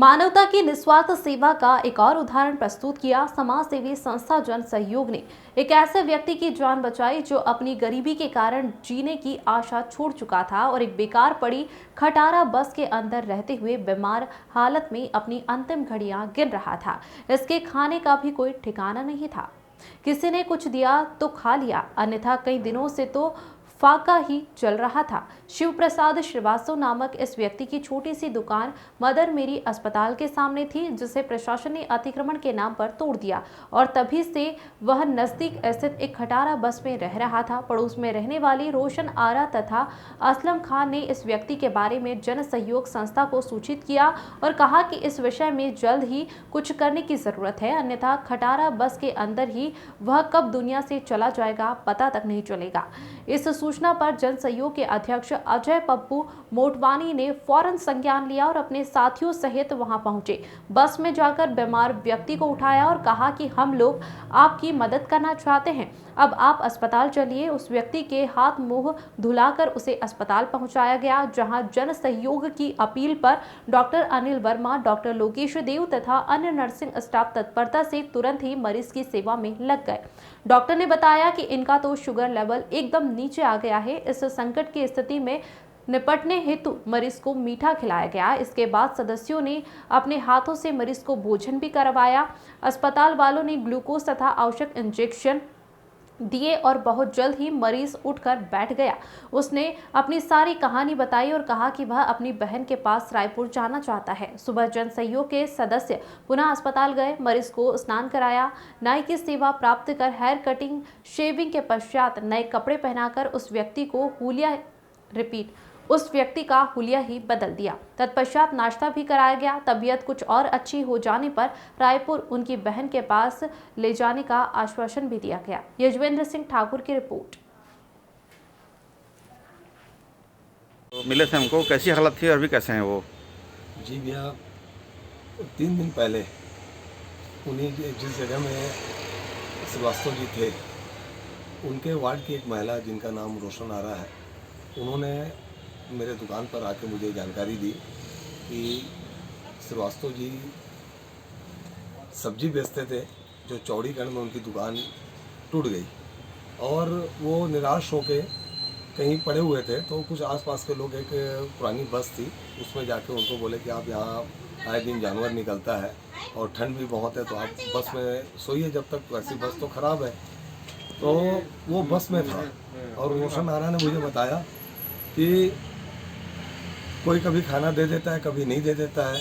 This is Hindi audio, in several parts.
मानवता की निस्वार्थ सेवा का एक और उदाहरण प्रस्तुत किया। समाज सेवी संस्था जन सहयोग ने एक ऐसे व्यक्ति की जान बचाई जो अपनी गरीबी के कारण जीने की आशा छोड़ चुका था और एक बेकार पड़ी खटारा बस के अंदर रहते हुए बीमार हालत में अपनी अंतिम घड़ियां गिन रहा था। इसके खाने का भी कोई ठिकाना नहीं था। किसी ने कुछ दिया तो खा लिया, अन्यथा कई दिनों से तो फाका ही चल रहा था। शिव प्रसाद श्रीवास्तव नामक इस व्यक्ति की छोटी सी दुकान मदर मेरी अस्पताल के सामने थी, जिसे प्रशासन ने अतिक्रमण के नाम पर तोड़ दिया और तभी से वह नजदीक स्थित एक खटारा बस में रह रहा था। पड़ोस में रहने वाली रोशन आरा तथा असलम खान ने इस व्यक्ति के बारे में जन सहयोग संस्था को सूचित किया और कहा कि इस विषय में जल्द ही कुछ करने की जरूरत है, अन्यथा खटारा बस के अंदर ही वह कब दुनिया से चला जाएगा पता तक नहीं चलेगा। इस सूचना पर जन सहयोग के अध्यक्ष अजय पप्पू मोटवानी ने फौरन संज्ञान लिया और अपने साथियों सहित वहां पहुंचे। बस में जाकर बीमार व्यक्ति को उठाया और कहा कि हम लोग आपकी मदद करना चाहते हैं, अब आप अस्पताल चलिए। उस व्यक्ति के हाथ मुंह धुलाकर उसे अस्पताल पहुंचाया गया, जहां जन सहयोग की अपील पर डॉक्टर अनिल वर्मा, डॉक्टर लोकेश देव तथा अन्य नर्सिंग स्टाफ तत्परता से तुरंत ही मरीज की सेवा में लग गए। डॉक्टर ने बताया कि इनका तो शुगर लेवल एकदम नीचे आ गया है। इस संकट की स्थिति में निपटने हेतु मरीज को मीठा खिलाया गया। इसके बाद सदस्यों ने अपने हाथों से मरीज को भोजन भी करवाया। अस्पताल वालों ने ग्लूकोज तथा आवश्यक इंजेक्शन दिए और बहुत जल्द ही मरीज उठकर बैठ गया। उसने अपनी सारी कहानी बताई और कहा कि वह अपनी बहन के पास रायपुर जाना चाहता है। सुबह जन सहयोग के सदस्य पुनः अस्पताल गए, मरीज को स्नान कराया, नाई की सेवा प्राप्त कर हेयर कटिंग शेविंग के पश्चात नए कपड़े पहनाकर उस व्यक्ति का हुलिया ही बदल दिया। तत्पश्चात नाश्ता भी कराया गया। तबीयत कुछ और अच्छी हो जाने पर रायपुर उनकी बहन के पास ले जाने का आश्वासन भी दिया गया। यजवेंद्र सिंह ठाकुर की रिपोर्ट। तो मिले थे हमको, कैसी हालत थी और अभी कैसे हैं वो? जी भैया, 3 दिन पहले उन्हीं जिस जगह में श्रीवास्तव जी थे, उनके वार्ड की एक महिला जिनका नाम रोशन आरा है, उन्होंने मेरे दुकान पर आके मुझे जानकारी दी कि श्रीवास्तव जी सब्जी बेचते थे, जो चौड़ीगढ़ में उनकी दुकान टूट गई और वो निराश होके कहीं पड़े हुए थे। तो कुछ आसपास के लोग, एक पुरानी बस थी, उसमें जाके उनको बोले कि आप यहाँ आए दिन जानवर निकलता है और ठंड भी बहुत है, तो आप बस में सोइए जब तक, वैसी बस तो ख़राब है। तो वो बस में था और रोशन आरा ने मुझे बताया कि कोई कभी खाना दे देता है, कभी नहीं दे देता है,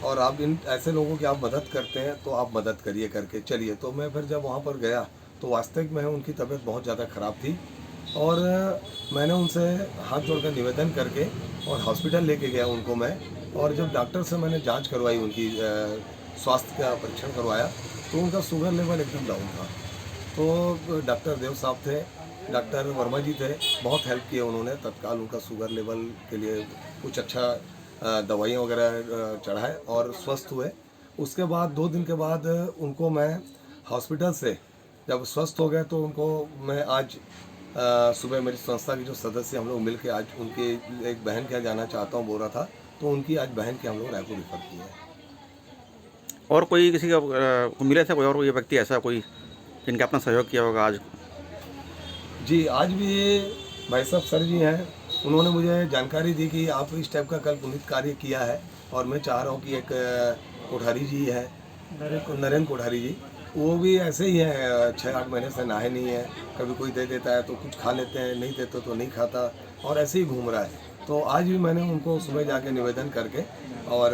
और आप इन ऐसे लोगों की आप मदद करते हैं तो आप मदद करिए करके चलिए। तो मैं फिर जब वहाँ पर गया तो वास्तविक में उनकी तबीयत बहुत ज़्यादा ख़राब थी और मैंने उनसे हाथ जोड़कर निवेदन करके और हॉस्पिटल लेके गया उनको मैं। और जब डॉक्टर से मैंने जांच करवाई, उनकी स्वास्थ्य का परीक्षण करवाया, तो उनका शुगर लेवल एकदम डाउन था। तो डॉक्टर देव साहब थे, डॉक्टर वर्मा जी थे, बहुत हेल्प किए उन्होंने। तत्काल उनका शुगर लेवल के लिए कुछ अच्छा दवाइयाँ वगैरह चढ़ाए और स्वस्थ हुए। उसके बाद 2 दिन के बाद उनको मैं हॉस्पिटल से जब स्वस्थ हो गए तो उनको मैं आज सुबह मेरी संस्था की जो सदस्य हम लोग मिलके आज उनकी एक बहन के यहाँ जाना चाहता हूँ बोल रहा था, तो उनकी आज बहन के हम लोग रायपुर रिफर किए हैं। और कोई किसी का मिले थे, कोई और ये व्यक्ति ऐसा कोई जिनका अपना सहयोग किया होगा आज? जी, आज भी ये भाई साहब सर जी हैं, उन्होंने मुझे जानकारी दी कि आप इस टाइप का कल पुनीत कार्य किया है और मैं चाह रहा हूँ कि एक कोठारी जी है, नरेंद्र कोठारी जी, वो भी ऐसे ही हैं, 6-8 महीने से नहाए नहीं है। कभी कोई दे देता है तो कुछ खा लेते हैं, नहीं देते तो नहीं खाता और ऐसे ही घूम रहा है। तो आज भी मैंने उनको सुबह जाके निवेदन करके और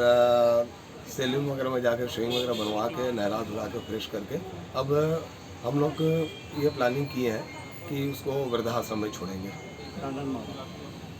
सैलून वगैरह में जाकर शेविंग वगैरह बनवा के नहला धुला के फ्रेश करके अब हम लोग ये प्लानिंग किए हैं कि उसको वृद्धाश्रम में छोड़ेंगे।